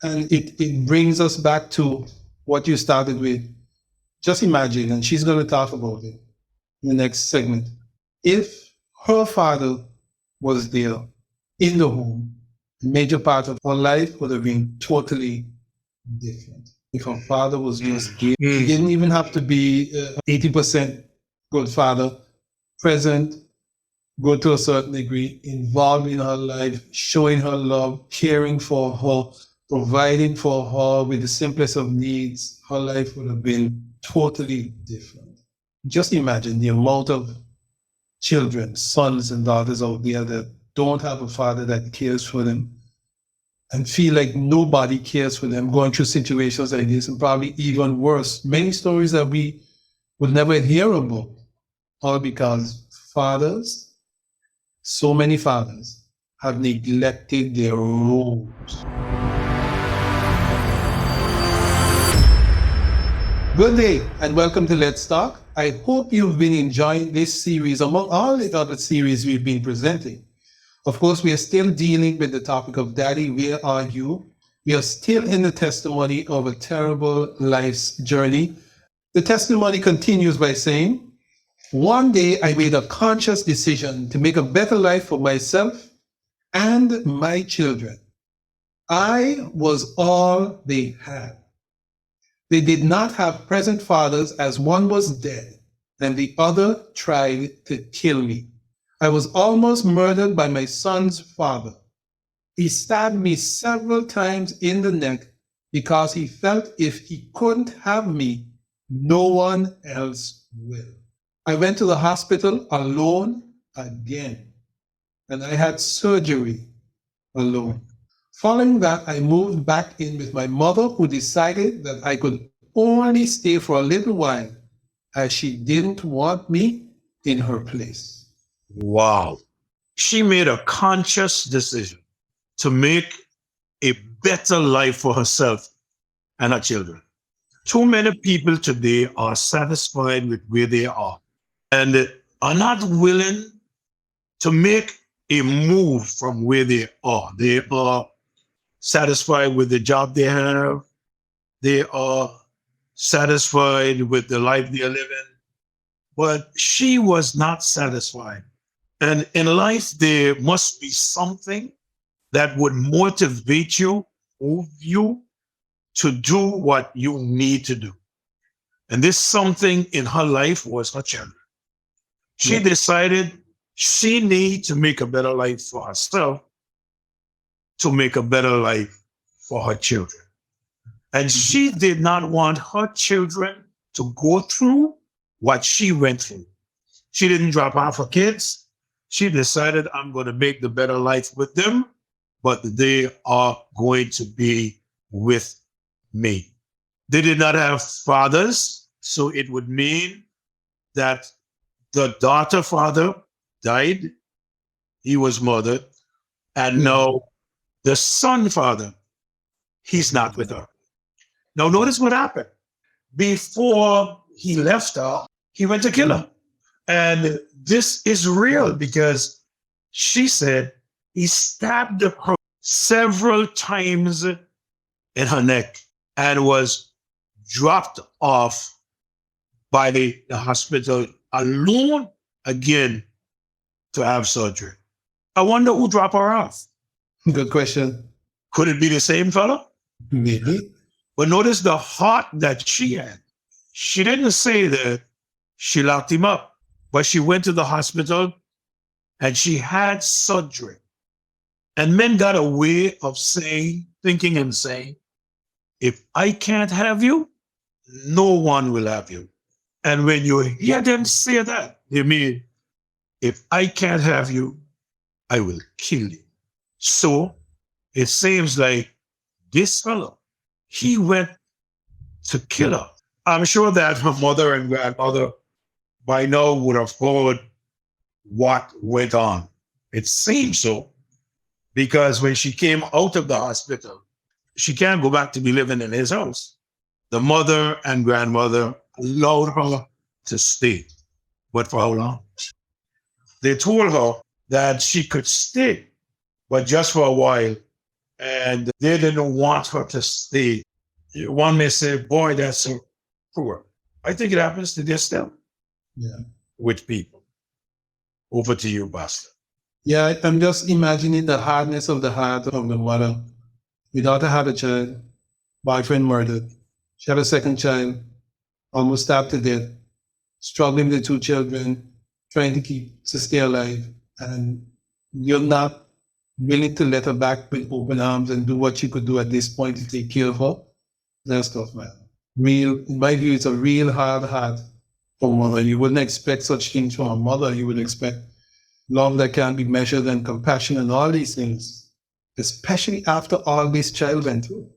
And it brings us back to what you started with. Just imagine, and she's going to talk about it in the next segment. If her father was there in the home, a major part of her life would have been totally different. If her father was just there, he didn't even have to be 80% good father, present, good to a certain degree, involved in her life, showing her love, caring for her, providing for her with the simplest of needs, her life would have been totally different. Just imagine the amount of children, sons and daughters out there that don't have a father that cares for them and feel like nobody cares for them, going through situations like this, and probably even worse. Many stories that we would never hear about, all because fathers, so many fathers, have neglected their roles. Good day and welcome to Let's Talk. I hope you've been enjoying this series among all the other series we've been presenting. Of course, we are still dealing with the topic of Daddy, where are you? We are still in the testimony of a terrible life's journey. The testimony continues by saying, one day I made a conscious decision to make a better life for myself and my children. I was all they had. They did not have present fathers, as one was dead and the other tried to kill me. I was almost murdered by my son's father. He stabbed me several times in the neck because he felt if he couldn't have me, no one else will. I went to the hospital alone again, and I had surgery alone. Following that, I moved back in with my mother, who decided that I could only stay for a little while, as she didn't want me in her place. Wow. She made a conscious decision to make a better life for herself and her children. Too many people today are satisfied with where they are and are not willing to make a move from where they are. They are satisfied with the job they have. They are satisfied with the life they are living. But she was not satisfied. And in life, there must be something that would motivate you, move you to do what you need to do. And this something in her life was her children. She decided she needed to make a better life for herself, to make a better life for her children. And she did not want her children to go through what she went through. She didn't drop off her kids. She decided, I'm going to make the better life with them, but they are going to be with me. They did not have fathers, so it would mean that the daughter father died. He was murdered. And now the son father, he's not with her. Now notice what happened. Before he left her, he went to kill her. And this is real because she said he stabbed her several times in her neck and was dropped off by the hospital alone again to have surgery. I wonder who dropped her off. Good question. Could it be the same fellow? Maybe. But notice the heart that she had. She didn't say that she locked him up, but she went to the hospital and she had surgery. And men got a way of thinking and saying, if I can't have you, no one will have you. And when you hear them say that, they mean, if I can't have you, I will kill you. So it seems like this fellow, he went to kill her. I'm sure that her mother and grandmother by now would have heard what went on. It seems so, because when she came out of the hospital, she can't go back to be living in his house. The mother and grandmother allowed her to stay. But for how long? They told her that she could stay, but just for a while, and they didn't want her to stay. One may say, boy, that's so poor. I think it happens to this still Yeah. with people. Over to you, Pastor. Yeah, I'm just imagining the hardness of the heart of the mother. My daughter had a child, boyfriend murdered. She had a second child, almost stabbed to death, struggling with the two children, trying to stay alive. And you're not willing to let her back with open arms and do what you could do at this point to take care of her. That's tough, man. In my view, it's a real hard heart for a mother. You wouldn't expect such things from a mother. You would expect love that can be measured and compassion and all these things, especially after all this child went through.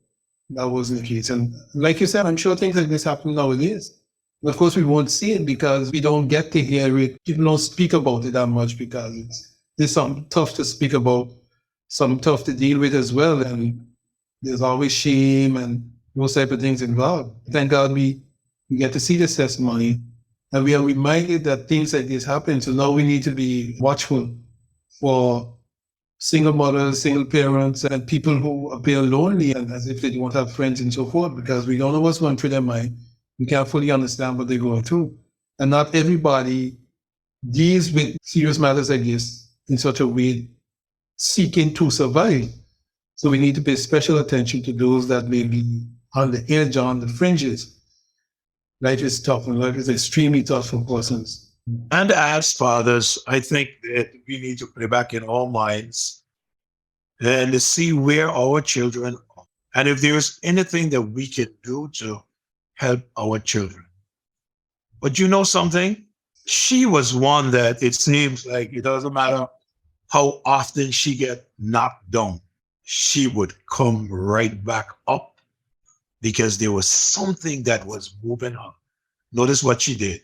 That wasn't the case. And like you said, I'm sure things like this happen nowadays. Of course, we won't see it because we don't get to hear it. People don't speak about it that much because there's something tough to speak about, something tough to deal with as well. And there's always shame and those type of things involved. Thank God we get to see this testimony and we are reminded that things like this happen. So now we need to be watchful for single mothers, single parents, and people who appear lonely and as if they don't have friends and so forth, because we don't know what's going through their mind. We can't fully understand what they're going through. And not everybody deals with serious matters like this in such a way, seeking to survive. So we need to pay special attention to those that may be on the edge, on the fringes. Life is tough, and life is extremely tough for persons. And as fathers, I think that we need to put it back in our minds and to see where our children are. And if there's anything that we can do to help our children. But you know something? She was one that it seems like it doesn't matter how often she get knocked down, she would come right back up because there was something that was moving her. Notice what she did.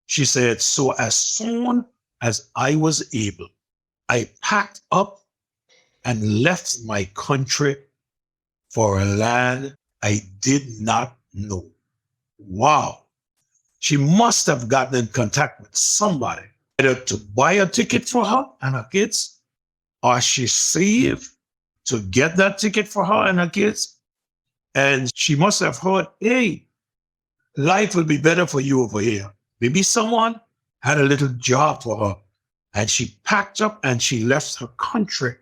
She said, so as soon as I was able, I packed up and left my country for a land I did not know. Wow. She must have gotten in contact with somebody, either to buy a ticket for her and her kids, or she saved to get that ticket for her and her kids. And she must have heard, hey, life will be better for you over here. Maybe someone had a little job for her. And she packed up and she left her country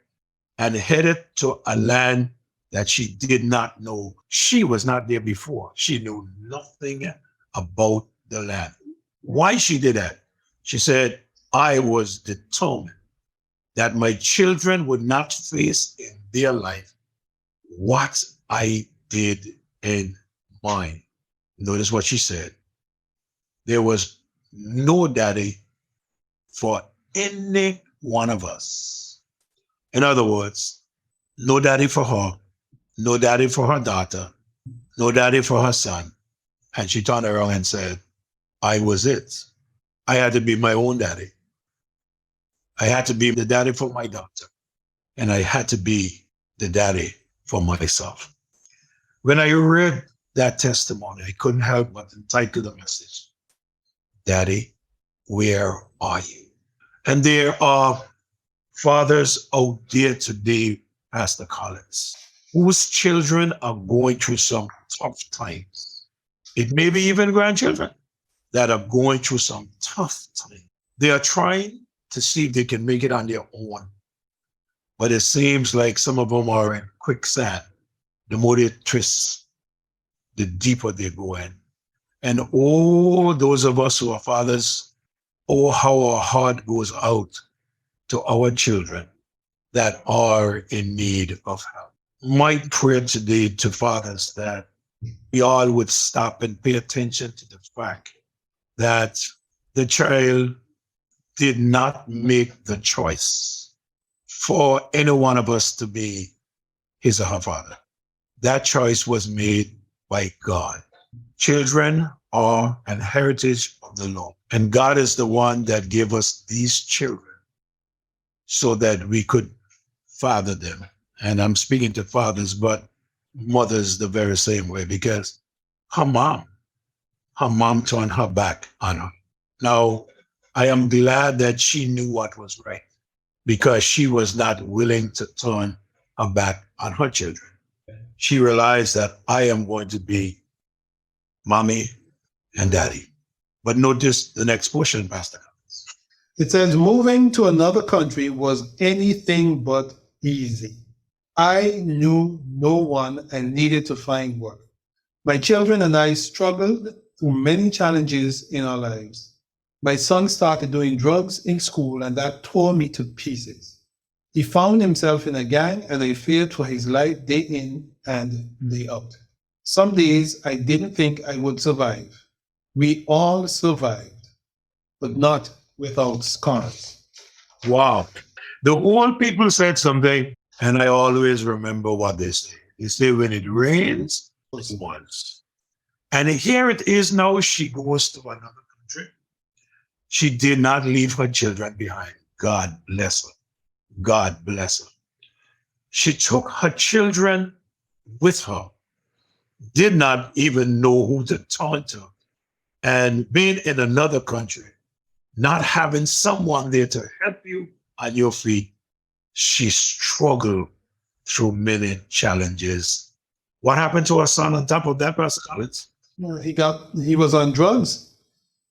and headed to a land that she did not know. She was not there before. She knew nothing about the land. Why she did that? She said, I was determined that my children would not face in their life what I did in mine. Notice what she said. There was no daddy for any one of us. In other words, no daddy for her, no daddy for her daughter, no daddy for her son. And she turned around and said, I was it. I had to be my own daddy. I had to be the daddy for my daughter. And I had to be the daddy for myself. When I read that testimony, I couldn't help but entitle the message, Daddy, where are you? And there are fathers out there today, Pastor Collins, whose children are going through some tough times. It may be even grandchildren that are going through some tough times. They are trying to see if they can make it on their own. But it seems like some of them are in quicksand. The more they twist, the deeper they go in. And all those of us who are fathers, oh, how our heart goes out to our children that are in need of help. My prayer today to fathers that we all would stop and pay attention to the fact that the child did not make the choice for any one of us to be his or her father. That choice was made by God. Children are an heritage of the Lord. And God is the one that gave us these children so that we could father them. And I'm speaking to fathers, but mothers the very same way, because her mom turned her back on her. Now, I am glad that she knew what was right, because she was not willing to turn back on her children. She realized that I am going to be mommy and daddy. But notice the next portion, Pastor. It says, moving to another country was anything but easy. I knew no one and needed to find work. My children and I struggled through many challenges in our lives. My son started doing drugs in school, and that tore me to pieces. He found himself in a gang, and I feared for his life day in and day out. Some days I didn't think I would survive. We all survived, but not without scars. Wow. The whole people said something, and I always remember what they say. They say, when it rains, it once. And here it is now, she goes to another country. She did not leave her children behind. God bless her. God bless her. She took her children with her, did not even know who to turn to. And being in another country, not having someone there to help you on your feet, she struggled through many challenges. What happened to her son on top of that, Pastor Collins? He was on drugs.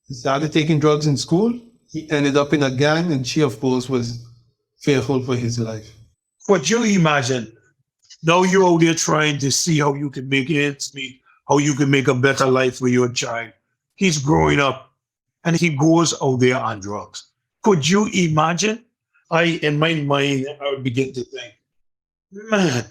He started taking drugs in school. He ended up in a gang, and she, of course, was fearful for his life. Could you imagine? Now you're out there trying to see how you can make ends meet, how you can make a better life for your child. He's growing up and he goes out there on drugs. Could you imagine? In my mind, I would begin to think, man,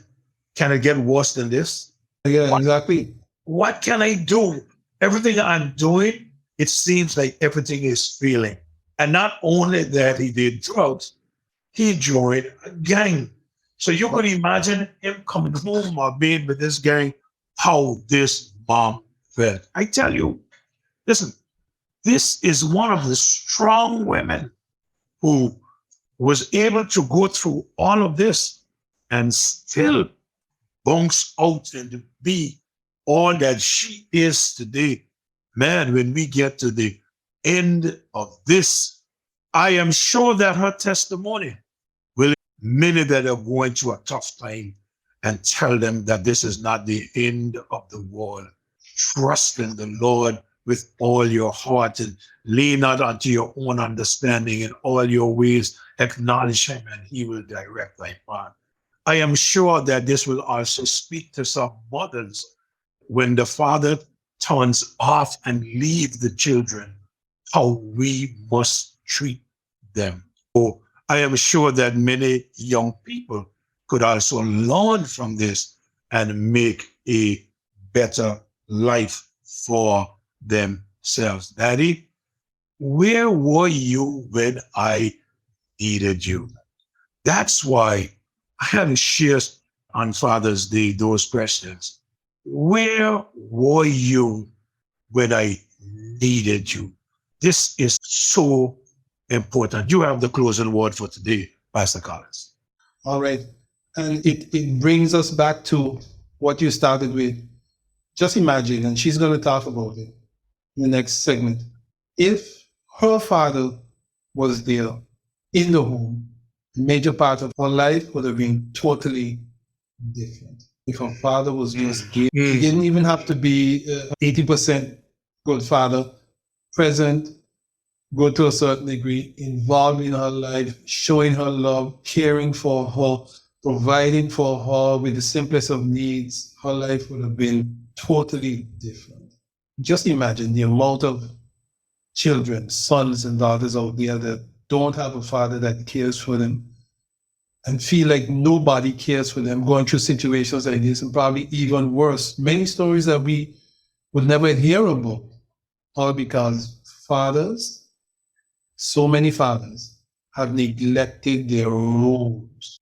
can it get worse than this? Yeah, exactly. What can I do? Everything I'm doing, it seems like everything is failing. And not only that, he did drugs, he joined a gang. So you could imagine him coming home or being with this gang, how this mom felt. I tell you, listen, this is one of the strong women who was able to go through all of this and still bounce out and be all that she is today. Man, when we get to the end of this, I am sure that her testimony will many that are going through a tough time and tell them that this is not the end of the world. Trust in the Lord with all your heart and lean not unto your own understanding. In all your ways acknowledge him and he will direct thy path. I am sure that this will also speak to some mothers when the father turns off and leave the children, how we must treat them. So I am sure that many young people could also learn from this and make a better life for themselves. Daddy, where were you when I needed you? That's why I had to share on Father's Day those questions. Where were you when I needed you? This is so important. You have the closing word for today, Pastor Collins. All right. And it brings us back to what you started with. Just imagine, and she's going to talk about it in the next segment. If her father was there in the home, a major part of her life would have been totally different. If her father was just there, he didn't even have to be 80% good father, present, good to a certain degree, involved in her life, showing her love, caring for her, providing for her with the simplest of needs, her life would have been totally different. Just imagine the amount of children, sons and daughters out there that don't have a father that cares for them and feel like nobody cares for them, going through situations like this, and probably even worse. Many stories that we would never hear about, all because fathers, so many fathers, have neglected their roles.